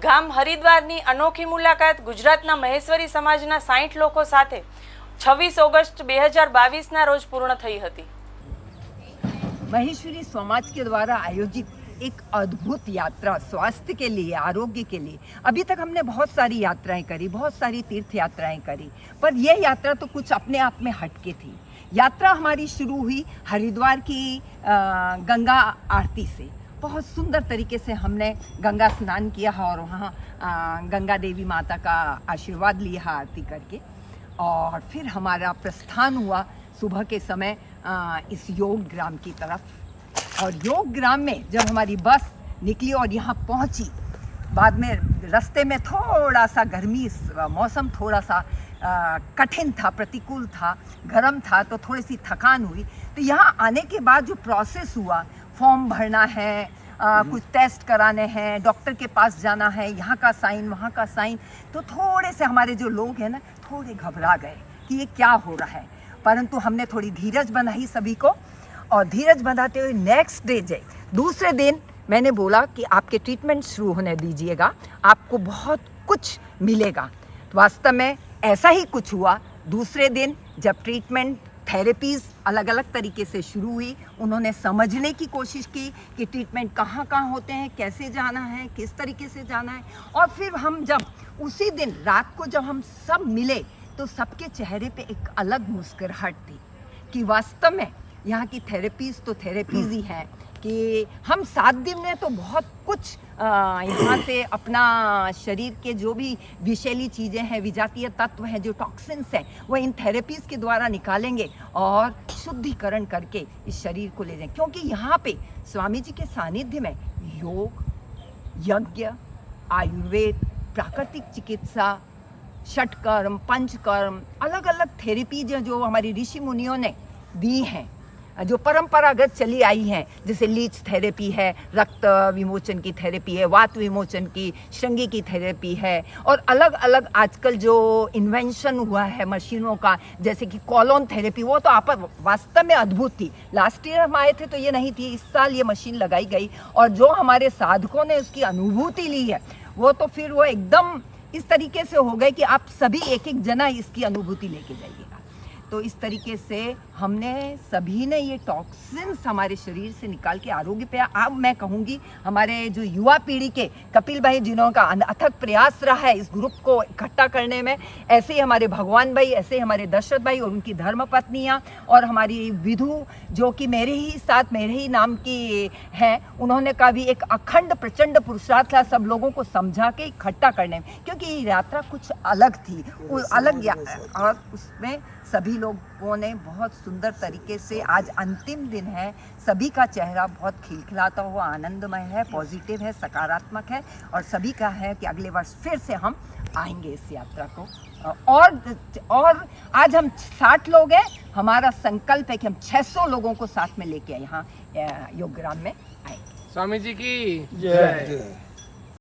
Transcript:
ગામ હરિદ્વારની અનોખી મુલાકાત ગુજરાતના મહેશ્વરી સમાજના 60 લોકો સાથે 26 ઓગસ્ટ 2022ના રોજ પૂર્ણ થઈ હતી। महेश्वरी समाज के द्वारा आयोजित एक अद्भुत यात्रा स्वास्थ्य के लिए, आरोग्य के लिए। अभी तक हमने बहुत सारी यात्राएं करी, बहुत सारी तीर्थ यात्राएं करी, पर यह यात्रा तो कुछ अपने आप में हटके थी। यात्रा हमारी शुरू हुई हरिद्वार की गंगा आरती से। बहुत सुंदर तरीके से हमने गंगा स्नान किया और वहाँ गंगा देवी माता का आशीर्वाद लिया आरती करके, और फिर हमारा प्रस्थान हुआ सुबह के समय इस योग ग्राम की तरफ। और योग ग्राम में जब हमारी बस निकली और यहाँ पहुँची, बाद में रास्ते में थोड़ा सा गर्मी, मौसम थोड़ा सा कठिन था, प्रतिकूल था, गर्म था, तो थोड़ी सी थकान हुई। तो यहाँ आने के बाद जो प्रोसेस हुआ, फॉर्म भरना है, कुछ टेस्ट कराने हैं, डॉक्टर के पास जाना है, यहाँ का साइन वहाँ का साइन, तो थोड़े से हमारे जो लोग हैं ना थोड़े घबरा गए कि ये क्या हो रहा है। परंतु हमने थोड़ी धीरज बनाई सभी को, और धीरज बनाते हुए नेक्स्ट डे दूसरे दिन मैंने बोला कि आपके ट्रीटमेंट शुरू होने दीजिएगा, आपको बहुत कुछ मिलेगा। तो वास्तव में ऐसा ही कुछ हुआ। दूसरे दिन जब ट्रीटमेंट थेरेपीज़ अलग अलग तरीके से शुरू हुई, उन्होंने समझने की कोशिश की कि ट्रीटमेंट कहाँ कहाँ होते हैं, कैसे जाना है, किस तरीके से जाना है। और फिर हम जब उसी दिन रात को जब हम सब मिले तो सबके चेहरे पे एक अलग मुस्कुराहट थी कि वास्तव में यहाँ की थेरेपीज़ तो थेरेपीज़ ही हैं, कि हम 7 दिन में तो बहुत कुछ यहाँ से अपना शरीर के जो भी विषैली चीज़ें हैं, विजातीय तत्व हैं, जो टॉक्सिन्स हैं, वो इन थेरेपीज़ के द्वारा निकालेंगे और शुद्धिकरण करके इस शरीर को ले जाएंगे। क्योंकि यहाँ पे स्वामी जी के सानिध्य में योग, यज्ञ, आयुर्वेद, प्राकृतिक चिकित्सा, षटकर्म, पंचकर्म, अलग अलग थेरेपीज जो हमारी ऋषि मुनियों ने दी हैं, जो परंपरागत चली आई हैं, जैसे लीच थेरेपी है, रक्त विमोचन की थेरेपी है, वात विमोचन की, श्रृंगी की थेरेपी है, और अलग अलग आजकल जो इन्वेंशन हुआ है मशीनों का, जैसे कि कॉलोन थेरेपी, वो तो आप वास्तव में अद्भुत थी। लास्ट ईयर हम आए थे तो ये नहीं थी, इस साल ये मशीन लगाई गई, और जो हमारे साधकों ने उसकी अनुभूति ली है वो तो फिर वो एकदम इस तरीके से हो गए कि आप सभी एक एक जना इसकी अनुभूति लेके जाइएगा। तो इस तरीके से हमने सभी ने ये टॉक्सिन्स हमारे शरीर से निकाल के आरोग्य पे, अब मैं कहूँगी हमारे जो युवा पीढ़ी के कपिल भाई जिन्होंने अथक प्रयास रहा है इस ग्रुप को इकट्ठा करने में, ऐसे ही हमारे भगवान भाई, ऐसे ही हमारे दशरथ भाई और उनकी धर्मपत्नियाँ, और हमारी विधु जो कि मेरे ही साथ मेरे ही नाम की हैं, उन्होंने का भी एक अखंड प्रचंड पुरुषार्थ था सब लोगों को समझा के इकट्ठा करने में, क्योंकि ये यात्रा कुछ अलग थी, और उसमें सभी लोगों ने बहुत सुंदर तरीके से, आज अंतिम दिन है, सभी का चेहरा बहुत खिलखिलाता हुआ आनंदमय है, पॉजिटिव है, सकारात्मक है, और सभी का है कि अगले वर्ष फिर से हम आएंगे इस यात्रा को। और आज हम 60 लोग हैं, हमारा संकल्प है कि हम 600 लोगों को साथ में लेके यहाँ योग ग्राम में आएंगे। स्वामी जी की जय।